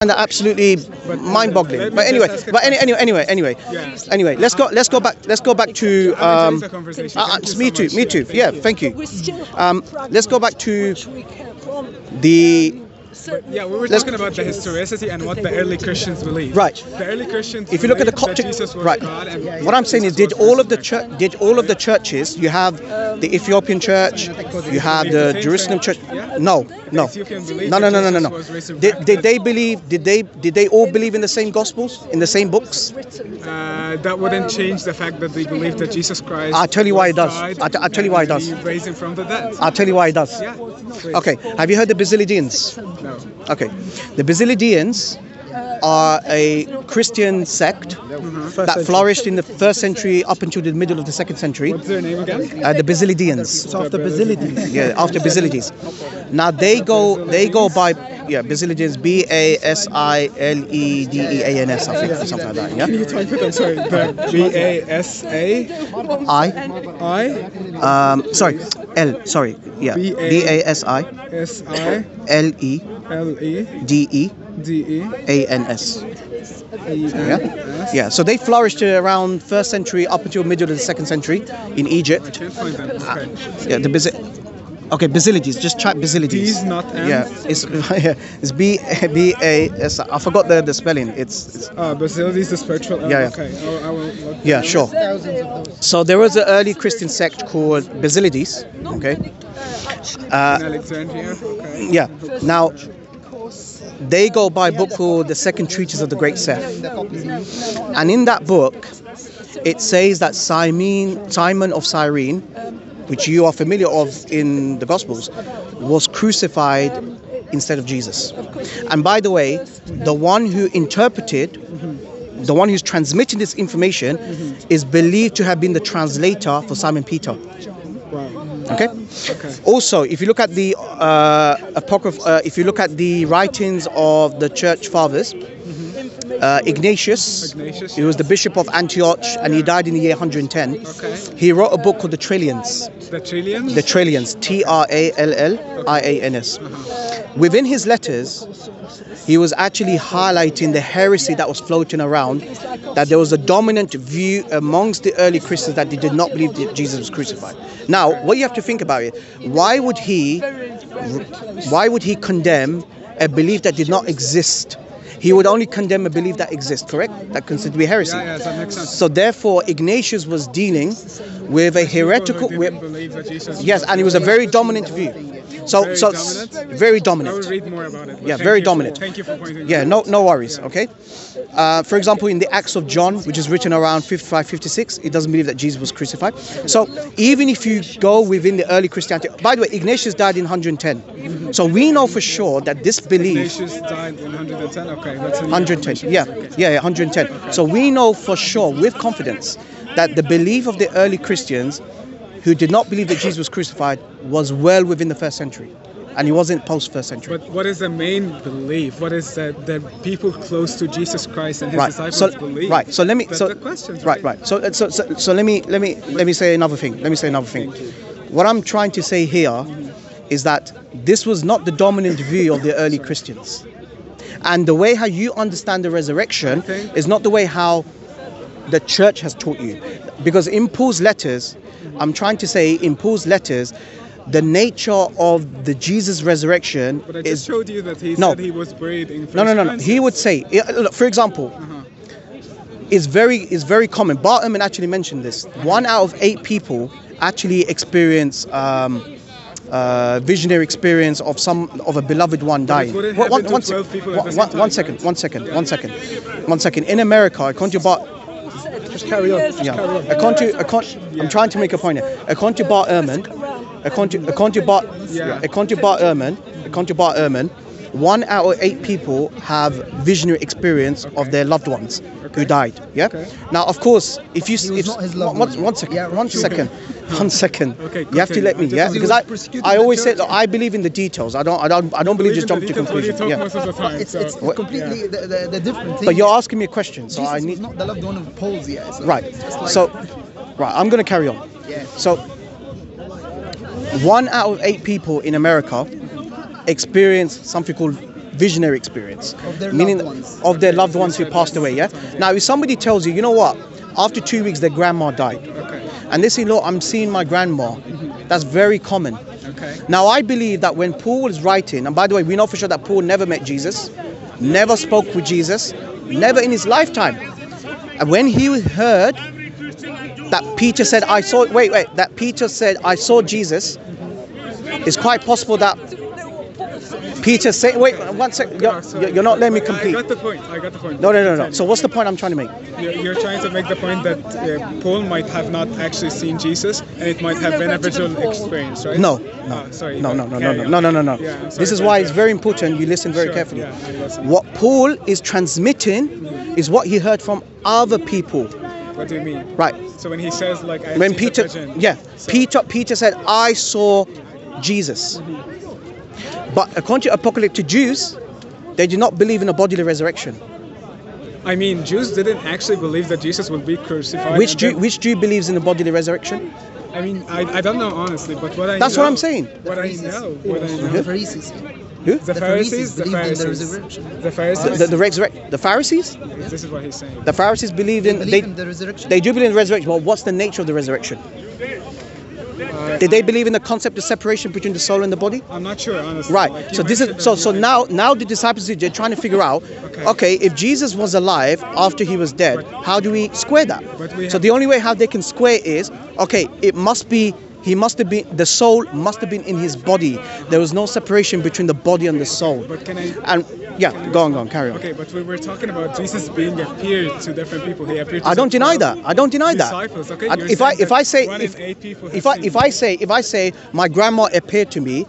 And absolutely mind-boggling. But anyway, let's go back to me too. Yeah, thank you. Let's go back to the. Yeah, we were talking about the historicity and what the early Christians believed. Right. The early Christians. If you look at the believed that Coptic, Jesus was right? God and What I'm saying is, did all of the churches? You have the Ethiopian church, you have the Jerusalem church. No. Did they believe? Did they all believe in the same gospels, in the same books? That wouldn't change the fact that they believed that Jesus Christ. I'll tell you why it does. died I'll tell you why it does. and he raised him from the dead. I'll tell you why it does. Yeah. Please. Okay. Have you heard the Basilidians? No. Okay. The Basilidians are a Christian sect that flourished in the 1st century up until the middle of the 2nd century. What's their name again? The Basilidians. So after Basilides. Yeah, after Basilides. Now they go by Basilidians, Basiledeans, I think, or something like that. Yeah. Can you type it? I'm sorry. B-A-S-A. Sorry, L. Sorry, yeah. Basiledeans. Yeah. So they flourished around 1st century up until middle of the 2nd century in Egypt. I can't find them. Okay, Basilides. Just type Basilides. D's, not M's? Yeah, it's B-A-S. I forgot the spelling. It's Basilides, the spiritual. Yeah. Okay. I will look. yeah, sure. So there was an early Christian sect called Basilides. Okay. In Alexandria. Okay. Yeah. Now they go by a book called the Second Treatise of the Great Seth, and in that book, it says that Simon of Cyrene, which you are familiar of in the Gospels, was crucified instead of Jesus. And by the way, the one who interpreted, the one who's transmitting this information, is believed to have been the translator for Simon Peter. Wow. Okay. Also, if you look at the if you look at the writings of the church fathers, Ignatius, he was the bishop of Antioch, and he died in the year 110. Okay. He wrote a book called the Trillians. The Trillians? The Trillians, Trallians. Within his letters, he was actually highlighting the heresy that was floating around, that there was a dominant view amongst the early Christians that they did not believe that Jesus was crucified. Now, what you have to think about it, why would he condemn a belief that did not exist? He would only condemn a belief that exists, correct? That considered to be heresy. Yeah, that makes sense. So therefore, Ignatius was dealing with a heretical. Yes, and it was a very dominant view. Very dominant. I will read more about it. Yeah, very dominant. Thank you for pointing. Yeah, no worries. Okay. For example, in the Acts of John, which is written around 55, 56, it doesn't believe that Jesus was crucified. So even if you go within the early Christianity, by the way, Ignatius died in 110. So we know for sure that this belief. Ignatius died in 110. Okay, that's 110. Yeah, 110. So we know for sure, with confidence, that the belief of the early Christians who did not believe that Jesus was crucified was well within the 1st century, and he wasn't post 1st century. But what is the main belief? What is the people close to Jesus Christ and his disciples believe? Right. So let me. That's So the question. right. So let me say another thing. What I'm trying to say here is that this was not the dominant view of the early Christians, and the way how you understand the resurrection is not the way how the church has taught you, because in Paul's letters, I'm trying to say in Paul's letters, the nature of the Jesus resurrection But I just showed you that he said he was buried in First No. Corinthians. He would say, look, for example, it's very common. Bart Ehrman actually mentioned this. 1 out of 8 people actually experience visionary experience of a beloved one dying. One second. In America, according to Bart. Just carry on. I'm trying to make a point here. According to Bart Ehrman, 1 out of 8 people have visionary experience of their loved ones who died. Yeah. Okay. Now, of course, if you one second. Okay, you have to let me. Yeah, because I always say that I believe in the details. I don't believe just jump to conclusions. Most Yeah. of the time, It's so. completely the different thing. But you're asking me a question, so Jesus I need. was not the loved one of Paul's yet. Right. Right. I'm going to carry on. Yeah. So, 1 out of 8 people in America experience something called visionary experience, Of their meaning loved ones. of their loved ones who passed away. Yeah. Now, if somebody tells you, you know what, after 2 weeks their grandma died, Okay. and they say, look, I'm seeing my grandma, that's very common. Okay. Now, I believe that when Paul was writing, and by the way, we know for sure that Paul never met Jesus, never spoke with Jesus, never in his lifetime. And when he heard that Peter said, that Peter said, I saw Jesus, it's quite possible that Peter said, wait, one second, you're not letting me complete. I got the point. No. So what's the point I'm trying to make? You're trying to make the point that Paul might have not actually seen Jesus, and it might have been a visual experience, right? No. Sorry. No. Yeah, I'm sorry. This is why it's very important you listen very carefully. Yeah, I listen. What Paul is transmitting is what he heard from other people. What do you mean? Right. So when he says like, I When see the Peter, vision, yeah, so- Peter said, I saw Jesus. But according to apocalyptic Jews, they do not believe in a bodily resurrection. I mean, Jews didn't actually believe that Jesus would be crucified. Which and Jew, then- which Jew believes in a bodily resurrection? I mean, I don't know honestly, but what I That's know, what I'm saying. What I know. The Pharisees. Who? The The Pharisees, believed in the resurrection. The Pharisees. The Pharisees? This is what he's saying. The Pharisees believed in Believe in the resurrection. they do believe in the resurrection. Well, what's the nature of the resurrection? Did they believe in the concept of separation between the soul and the body? I'm not sure, honestly. Right. Like, you So this is mentioned so that you- now the disciples they're trying to figure out. Okay, if Jesus was alive after he was dead, how do we square that? But we So have- the only way how they can square is okay. It must be. He must have been, the soul must have been in his body. There was no separation between the body and the soul. But can I? And yeah, go on, carry on. Okay, but we were talking about Jesus being appeared to different people. He appeared to I don't some deny 12 that. I don't deny that. disciples. Okay, And you're if saying I that say one in 8 people have if I say my grandma appeared to me,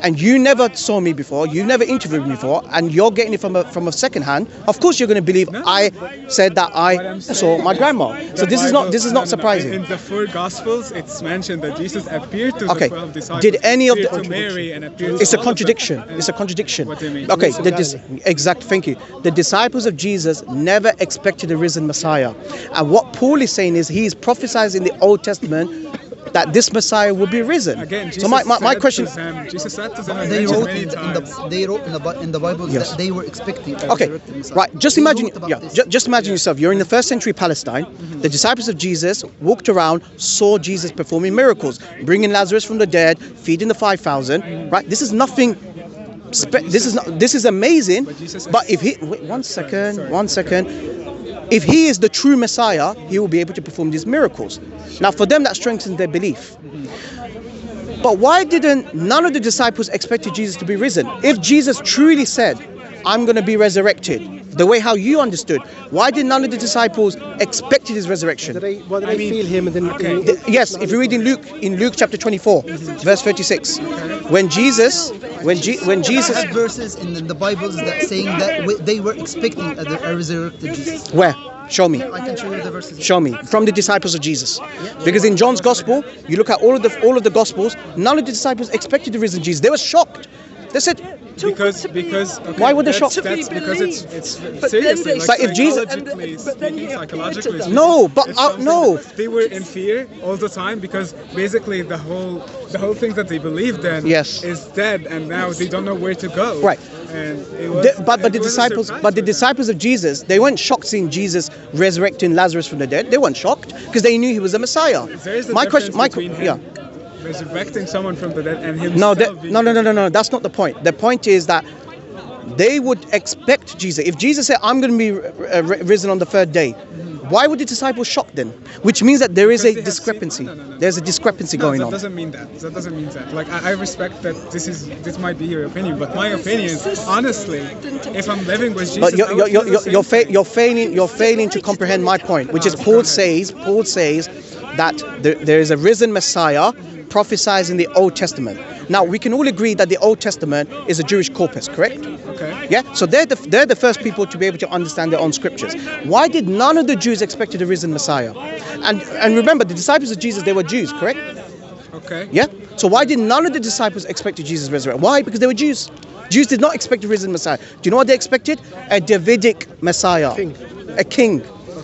and you never saw me before, you never interviewed me before, and you're getting it from a second hand, of course you're going to believe I said that I saw my grandma. So this is not surprising. In the 4 Gospels, it's mentioned that Jesus appeared to Okay. the 12 disciples. Did any of the appeared to Mary and appeared to It's a all of them. contradiction. And- It's a contradiction. What do you mean? Okay, exact. Thank you. The disciples of Jesus never expected a risen Messiah, and what Paul is saying is he is prophesying in the Old Testament that this Messiah will be risen. Again, Jesus so my said question. to them, Jesus said to them, and They mentioned wrote many times. in the Bible Yes. that they were expecting a Okay, resurrected Messiah. right. Just They imagine, wrote about this. just imagine yourself. You're in the first century Palestine. The disciples of Jesus walked around, saw Jesus performing miracles, bringing Lazarus from the dead, feeding the 5,000. Right. This is nothing. This is amazing. But if he wait, one second. If he is the true Messiah, he will be able to perform these miracles. Now, for them, that strengthens their belief. But why didn't none of the disciples expected Jesus to be risen? If Jesus truly said, I'm going to be resurrected, the way how you understood, why did none of the disciples expected his resurrection? Did they feel him and then? Yes, if you read in Luke chapter 24, verse 36, when Jesus, I have verses in the Bibles that saying that they were expecting a resurrected Jesus. where? Show me. I can show you the verses. Show me from the disciples of Jesus, because in John's gospel, you look at all of the gospels. None of the disciples expected the risen Jesus. They were shocked. They said, Because okay, Why would they shock? That's because it's But seriously then like But if Jesus- psychologically speaking, No, but, it's something no. that they were in fear all the time because basically the whole thing that they believed in Yes. is dead, and now they don't know where to go. Right. And it was, but it the was a disciples, surprise but the for them. disciples of Jesus, they weren't shocked seeing Jesus resurrecting Lazarus from the dead. They weren't shocked because they knew he was the Messiah. There is a My difference question, between him resurrecting someone from the dead and himself. No. That's not the point. The point is that they would expect Jesus. If Jesus said, "I'm going to be risen on the 3rd day," why would the disciples shock then? Which means that there is Because a they have discrepancy. seen- no. There's a discrepancy No, going that on. doesn't mean that. That doesn't mean that. Like I respect that this might be your opinion, but my opinion, honestly, if I'm living with Jesus, But I would feel the same thing. you're failing to comprehend my point, which is Paul says that there is a risen Messiah prophesied in the Old Testament. Now we can all agree that the Old Testament is a Jewish corpus, correct? Okay. Yeah. So they're the first people to be able to understand their own scriptures. Why did none of the Jews expect a risen Messiah? And remember, the disciples of Jesus, they were Jews, correct? Okay. Yeah. So why did none of the disciples expect Jesus resurrect? Why? Because they were Jews. Jews did not expect a risen Messiah. Do you know what they expected? A Davidic Messiah, a king.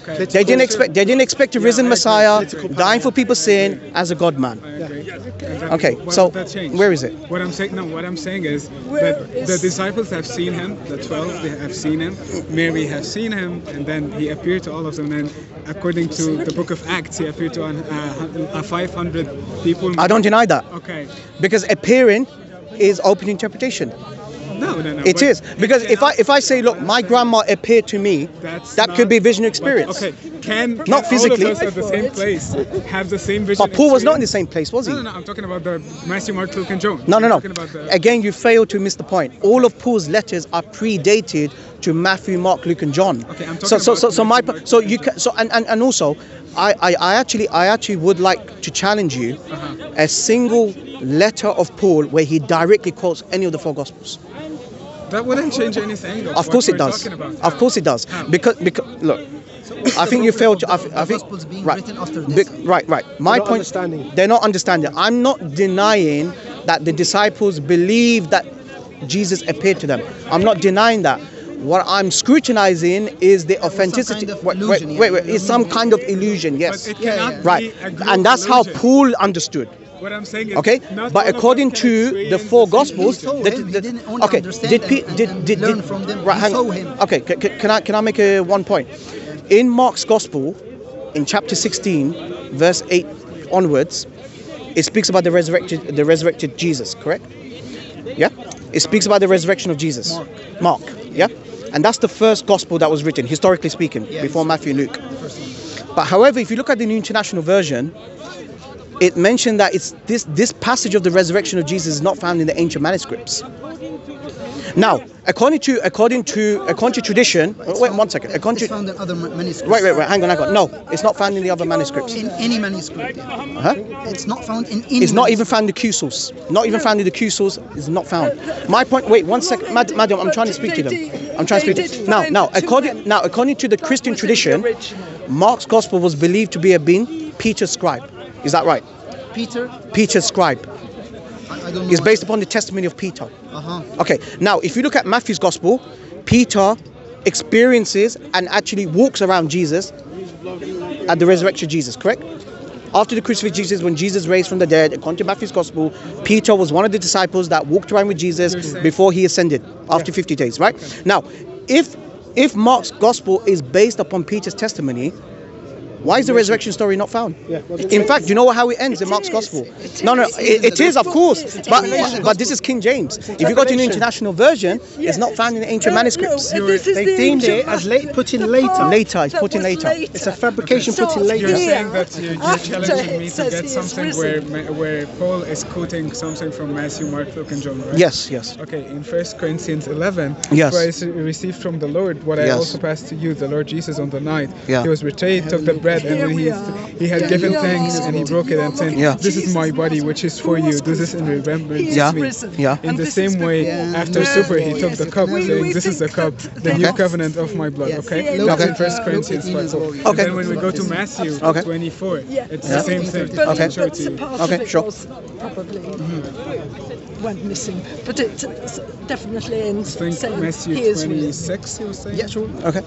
Okay. They didn't expect a risen I agree. Messiah dying for people's sin as a God man. I agree. And then Okay, why so would that change? where is it? What I'm saying, no, what I'm saying is that the disciples have seen him, the 12, they have seen him, Mary have seen him, and then he appeared to all of them. And according to the book of Acts, he appeared to 500 people. I don't deny that. Okay. Because appearing is open interpretation. No. It but is. Because it if I say, look, my grandma appeared to me, that could be vision experience. Okay, can Not physically. all of us at the same place have the same vision? But Paul was not in the experience? same place, was he? No. I'm talking about the Matthew, Mark, Luke, and John. No. I'm talking about the, Again, you fail to miss the point. All of Paul's letters are predated to Matthew, Mark, Luke, and John. Okay, I'm talking so about my Matthew, Mark, so you can so and also, I actually would like to challenge you a single letter of Paul where he directly quotes any of the four gospels. that wouldn't change anything. Though, Of what course it we're does. talking about. Of course it does. How? Because look, I think you failed to. I think Gospels being right, written after this. right. My not point. understanding. They're not understanding. I'm not denying that the disciples believed that Jesus appeared to them. I'm not denying that. What I'm scrutinizing is the authenticity. kind of Wait, illusion, wait. yeah. It's some kind of illusion. Yes. But it cannot yeah. Right. be a group And that's how illusion. Paul understood. What I'm saying is, Okay, not but all of according us can to the experience four same gospels, He saw illusion. him. He didn't only okay, understand did learn from them. Right, He hang saw on. him. Okay, can I make a one point? In Mark's gospel, in chapter 16, verse 8 onwards, it speaks about the resurrected Jesus. Correct? Yeah. It speaks about the resurrection of Jesus. Mark. Yeah. And that's the first gospel that was written, historically speaking, before Matthew and Luke. But however, if you look at the New International Version, it mentioned that it's this passage of the resurrection of Jesus is not found in the ancient manuscripts. Now, according to tradition, wait 1 second. According It's to found in other manuscripts. wait, hang on. No, it's not found in the other manuscripts. In any manuscript. Huh? It's not found in any. It's not even found in the Q source. Not even found in the Q source. It's not found. My point. Wait 1 second, madam. I'm trying to speak to them. I'm trying to speak to them. Now, according to the Christian tradition, Mark's gospel was believed to have been Peter's scribe. Is that right? Peter's scribe. I don't know. It's based upon the testimony of Peter. Uh-huh. Okay. Now, if you look at Matthew's gospel, Peter experiences and actually walks around Jesus at the resurrection of Jesus. Correct? After the crucifixion of Jesus, when Jesus raised from the dead, according to Matthew's gospel, Peter was one of the disciples that walked around with Jesus before he ascended after 50 days. Right? Now, if Mark's gospel is based upon Peter's testimony, why is the resurrection story not found? Yeah, well, In fact, you know how it ends in Mark's gospel? No, it is, of course. But this is King James. If you go to the International Version, it's not found in the ancient manuscripts. They deemed it as put in later. Later, it's put in later. It's a fabrication put in You're later. saying that you're challenging me to get something where Paul is quoting something from Matthew, Mark, Luke, and John, right? Yes. Okay, in 1 Corinthians 11, Yes. for I received from the Lord what I Yes. also passed to you, the Lord Jesus on the night. Yeah. He was betrayed, took the bread, and when he had given thanks, and he broke it and said, Yeah. "This is my body, which is for you. Do this in remembrance Yeah. of me." Yeah. In the same way, after supper, he took the cup, saying, "This is the cup, the new covenant of my blood." Okay, that's in 1 Corinthians 5. And Okay. then when we go to Matthew Okay. 24, it's Yeah. the same thing. Okay. I'll show it to you. Okay, sure. Probably went missing, but it definitely ends I think saying Matthew he is real. 26, he was saying. Yeah, sure. Okay.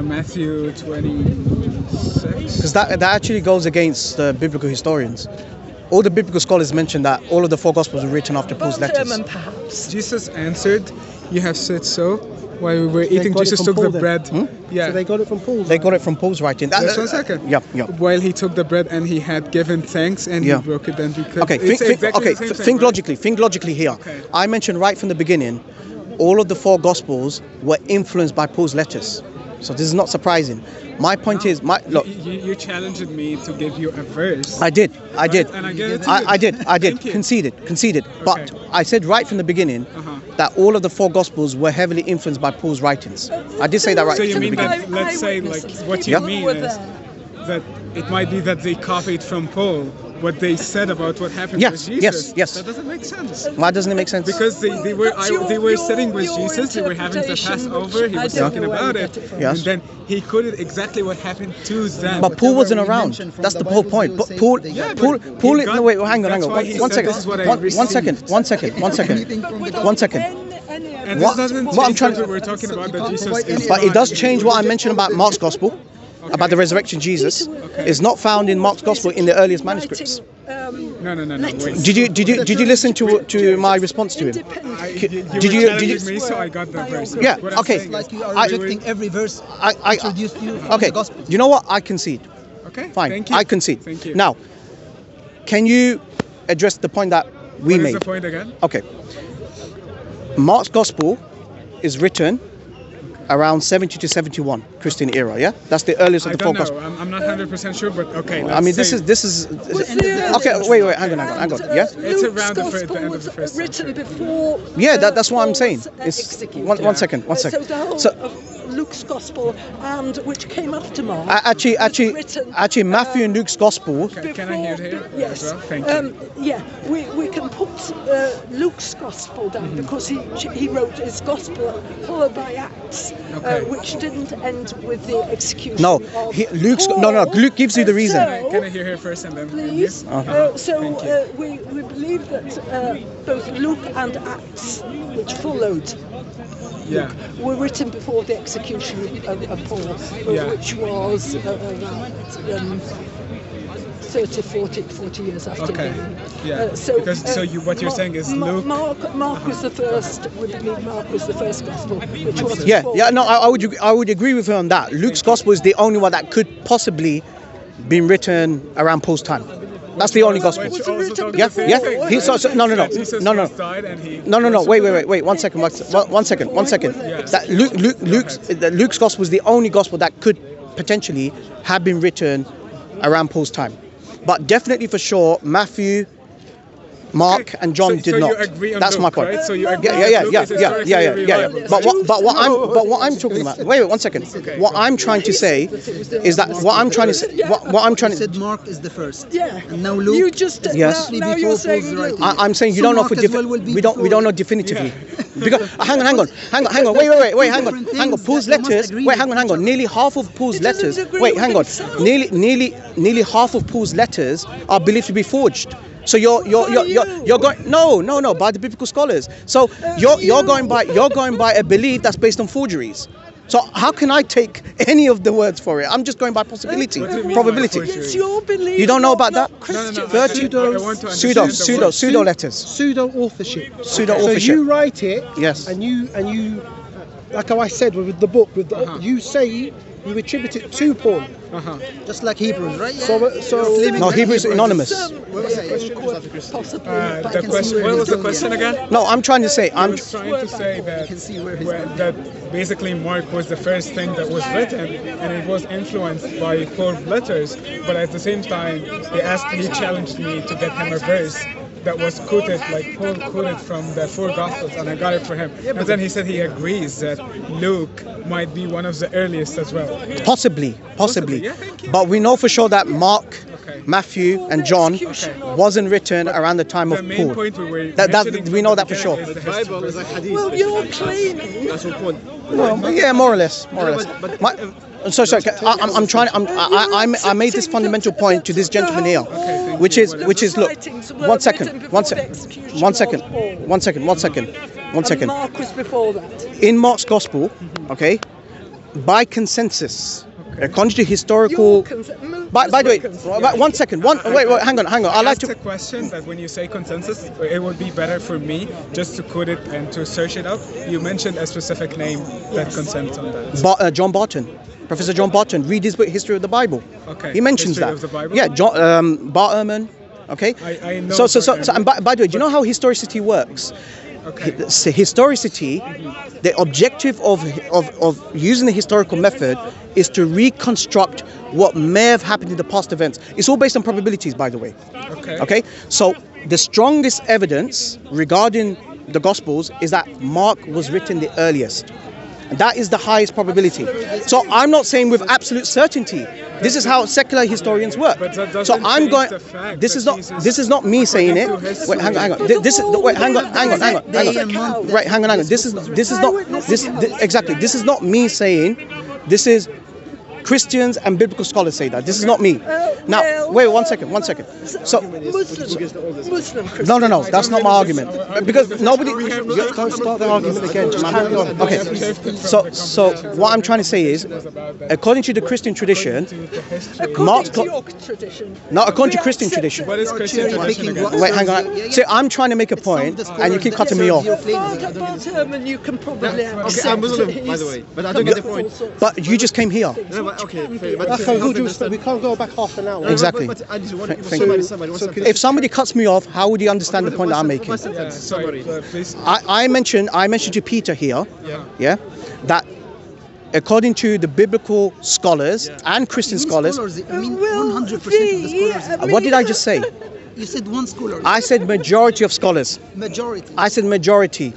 Matthew 26. Because that actually goes against the biblical historians. All the biblical scholars mention that all of the four gospels were written after Paul's letters. German, perhaps. Jesus answered, "You have said so." While we were eating, got it Jesus from took Paul the then. bread. Yeah. So they got it from Paul. They got it from Paul's writing. Just 1 second. Yeah. While he took the bread and he had given thanks and Yeah. he broke it and because Okay, it's exactly the same thing, think right? logically here. Okay. I mentioned right from the beginning, all of the four gospels were influenced by Paul's letters. So this is not surprising. My point is, look, You challenged me to give you a verse. I did. And I gave it to you. I did. Thank you. Conceded. But I said right from the beginning that all of the four gospels were heavily influenced by Paul's writings. I did say that right So from you the mean beginning. that, let's say, like, what you Yeah. mean is that it might be that they copied from Paul, what they said about what happened Yes, with yes, Jesus. yes. That doesn't make sense. Why doesn't it make sense? Because they were sitting with your Jesus, they were having the interpretation, Passover, he which was I don't talking know where about you it, get it from. Yes. and then he quoted exactly what happened to them. But Paul wasn't Whatever we around. mention from That's the the whole Bibles, point. they But will say Paul, they Yeah, got- Paul, but Paul. he got- No, wait, hang on, that's hang why on. he One said, second. "This is what I One received." second. One second. One second. Anything from the One gospel. second. And What- this doesn't what I'm change trying what to- we were talking So about, you that can't Jesus provide is any But it does evidence. change what I mentioned about Mark's gospel, about the resurrection Jesus. It's not found in Mark's gospel in the earliest manuscripts. No, wait. Did you listen to my response to him? Did you- you did you- me, so I got that verse. Yeah, What I'm okay. saying Like is- you are I- rejecting every verse I introduced you from okay. the gospel. You know what? I concede. Okay, Fine. thank you. I concede. Thank you. Now, can you address the point that we What is made? the point again? Okay. Mark's gospel is written around 70 to 71 Christian era. Yeah, that's the earliest of I the four don't know. gospels. I'm not 100% sure, but okay. I mean, this is okay. Wait, hang on. Yeah. It's around the Gospel end of was the first written century. before. Yeah, that's what I'm saying. Paul's It's executed. one second. So the whole of Luke's gospel, and which came after Mark. Actually, was written, Matthew and Luke's gospel. Can I hear it here Yes. as well? Thank you. Yeah, we can put Luke's gospel down because he wrote his gospel followed by Acts, Okay. which didn't end with the execution. No, of Luke's Paul. no. Luke gives you the reason. So, Can I hear here first and then please. you? So Thank you. we believe that both Luke and Acts, which followed, Yeah. were written before the execution of Paul, Yeah. which was around 30, 40 years after. Okay. him. Yeah. Because what you're saying is Luke. Mark was the first. We believe Mark was the first gospel, which was Yeah, before. yeah. No, I would agree with her on that. Luke's gospel is the only one that could possibly been written around Paul's time. That's the only gospel. Which Was it also written talks Yeah, the same yeah. thing, He- so- right? no, no, no, That Jesus no, no. was died and he No. rose Wait. One second. One second. Yes. That Luke's gospel is the only gospel that could potentially have been written around Paul's time, but definitely for sure Matthew, Mark, and John did so not. you agree on That's my Luke, point. right? So you agree Yeah. that Luke is historically reliable. But what I'm talking about. Wait, 1 second. What I'm trying to say is that what I'm trying to say. What I'm trying You to. said Mark is the first. Yeah. And now Luke. You just Yes. now you're Before saying Paul's Luke. writing. I'm saying you So don't know Mark for as well will be we don't before know definitively because hang on wait hang on Different Paul's things that you must letters agree hang with on each other. nearly half of Paul's He doesn't letters agree wait with hang on himself. nearly half of Paul's letters are believed to be forged. So you're going no by the biblical scholars. So you're going by a belief that's based on forgeries. So how can I take any of the words for it? I'm just going by possibility, What do you mean by probability. forgery? It's your belief. You don't know about not that? Christian. No. Virtue- I want to understand the word. Pseudo letters. Pseudo authorship. Pseudo So authorship. you write it. Yes. And you, like how I said with the book, you say you attribute it to Paul. Just like Hebrews, right? So Claiming No, that Hebrews anonymous. Possibly. The question. What was the question again? No, I'm trying to say I I'm was trying to say that, can see where his that basically Mark was the first thing that was written, and it was influenced by Paul's letters. But at the same time, he challenged me to get him a verse that was quoted, like Paul quoted from the four Gospels, and I got it for him. But then he said he agrees that Luke might be one of the earliest as well. possibly. Yeah, thank you. But we know for sure that Mark, Okay. Matthew, and John wasn't written around the time The of main Paul. point we were That mentioning we from know the that for sure. beginning is the history. is like hadith. Well, you're claiming. That's your point. Well, yeah, more or less. but- Sorry. I'm trying. I made this fundamental point to this gentleman here, which is look. One second. And Mark was before that. In Mark's gospel, okay, by consensus, according to historical. By the way, one second. Wait, hang on. I like Asked to. a question that when you say consensus, it would be better for me just to quote it and to search it up. You mentioned a specific name that consents on that. John Barton, Professor John Barton. Read his book, History of the Bible. Okay. He mentions History that. of the Bible? Yeah, John Bart Ehrman. Okay. I know So Bart Ehrman, and by the way, do you know how historicity works? Okay. Historicity, the objective of using the historical method is to reconstruct what may have happened in the past events. It's all based on probabilities, by the way. Okay. Okay, so the strongest evidence regarding the Gospels is that Mark was written the earliest. That is the highest probability. So I'm not saying with absolute certainty. This is how secular historians work. But that doesn't So I'm change going. the fact This that is not. Jesus, This is not me saying it. according to history, Wait, hang on. This is. Wait, hang on. Right, hang on. This is not. Exactly. This is not me saying. This is Christians and biblical scholars say that. This is not me. Now, wait, one second. So, Muslim Christians. no, that's not my argument. Because nobody. Don't start the argument again. Just carry on. Okay. So what I'm trying to say is, according to the Christian tradition, Mark's According to your tradition. not according to we Christian accept tradition. What is Christian tradition again? Wait, hang on. See, I'm trying to make a point, and you keep cutting me off. Bart Ehrman, you can probably accept. I'm Muslim, by the way, but I don't get the point. But you just came here. No, but okay, fair, but That's all due respect. We can't go back half an hour. Exactly. But I just want Thank you. somebody. If somebody cuts me off, how would you understand the point that I'm making? Yeah, sorry, please. I mentioned to Peter here, yeah, that according to the biblical scholars and Christian scholars, I mean, 100% of the scholars. what did I just say? You said one scholar. I said majority of scholars. Majority. I said majority.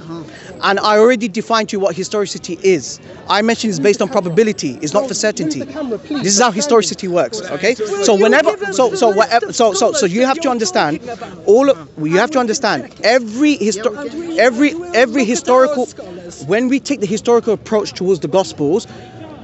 And I already defined to you what historicity is. I mentioned it's based on probability. It's not for certainty. This is how historicity works. Okay. So whenever, so you have to understand you have to understand every historical. When we take the historical approach towards the Gospels,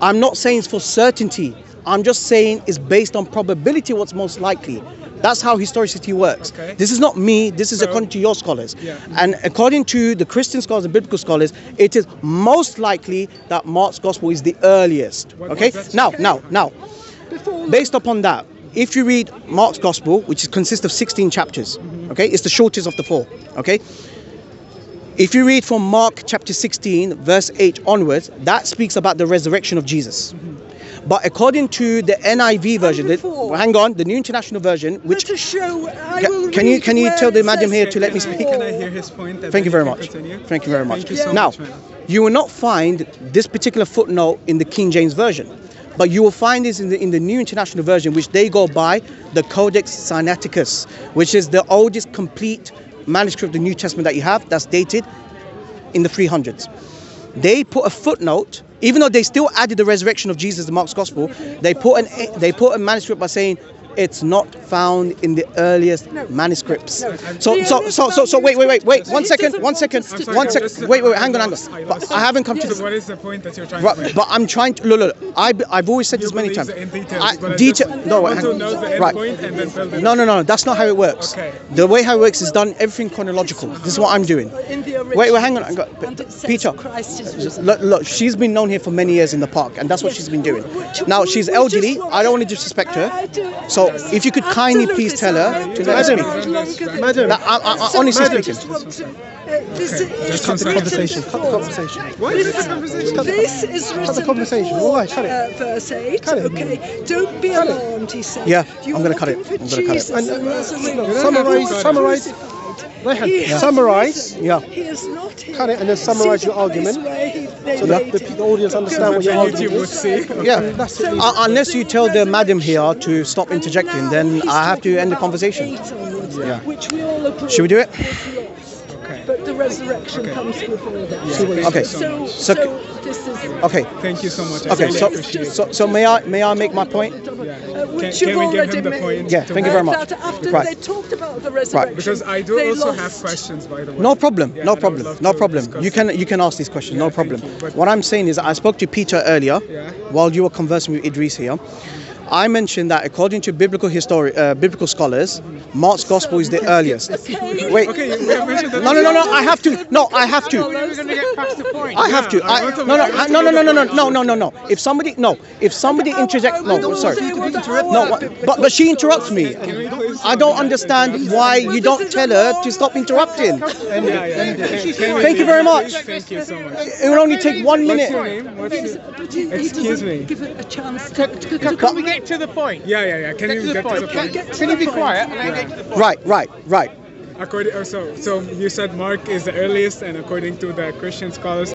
I'm not saying it's for certainty. I'm just saying it's based on probability. What's most likely. That's how historicity works. Okay. This is not me. This is according to your scholars. Yeah. And according to the Christian scholars and biblical scholars, it is most likely that Mark's gospel is the earliest. Okay. Now, based upon that, if you read Mark's gospel, which consists of 16 chapters, okay, it's the shortest of the 4. Okay. If you read from Mark chapter 16, verse 8 onwards, that speaks about the resurrection of Jesus. But according to the NIV version, hang on, the New International Version, which can you tell the madam here to let me speak? Can I hear his point? Thank you very much. Thank you very much. Thank you so Now, much, man. you will not find this particular footnote in the King James Version, but you will find this in the New International Version, which they go by the Codex Sinaiticus, which is the oldest complete manuscript of the New Testament that you have, that's dated in the 300s. They put a footnote, even though they still added the resurrection of Jesus in Mark's Gospel, they put a manuscript by saying it's not found in the earliest manuscripts. So wait, one second, wait, hang on. But I haven't come to So the. what is the point that you're trying to make? But I'm trying to look. I've always said this many times. In detail. No, I hang want to know the end right. point and then build it No, up. that's not how it works. Okay. The way how it works is done everything chronological. This is what I'm doing. Wait, hang on. And it says Peter, Christ is risen. look, she's been known here for many years in the park, and that's what she's been doing. Now she's elderly. I don't want to disrespect her. So if you could kindly please tell her to let us speak. Madam, I honestly speaking. Just cut the conversation. Cut the conversation. This is written Cut the conversation. before, All right, cut it. verse 8. Cut it. Okay, don't be alarmed, he said. Yeah, You're I'm gonna cut it. looking for I'm gonna cut it. Jesus, the resurrected, Summarize. Raihan, He has summarise. risen. Yeah. He is not here. Cut it and then summarise your argument, so that the audience understand what your argument YouTube would is. see. Yeah. That's it. Unless you tell the madam here to stop interjecting, then I have to end the conversation. Yeah. Which we all agree. Should we do it? But the resurrection comes before that. Okay. So So- this is Okay. Thank you so much. I Okay. really So appreciate it. so may I make my point? which Can you've we give already him the made. point? Yeah, thank you very much. That after Right. they talked about the resurrection, Because I do they also lost. have questions, by the way. No problem. Yeah, No and I would problem. love No to problem. discuss You can ask these questions. No Yeah, thank problem. you. But- What I'm saying is, I spoke to Peter earlier, Yeah. while you were conversing with Idriss here. I mentioned that according to biblical scholars, Mark's gospel is the earliest. Wait. Okay, we have mentioned that. No. I have to. No, I have to. We're going to get past the point. I have to. No. If somebody interjects, no, sorry. No, but she interrupts me. I don't understand why you don't tell her to stop interrupting. Thank you very much. Thank you so much. It will only take 1 minute. What's your name? What's your... But he Excuse doesn't me. give it a chance Can we get to the point? Yeah. Can you get to the point? Can you be quiet and then get to the point? Right. According, so you said Mark is the earliest, and according to the Christian scholars,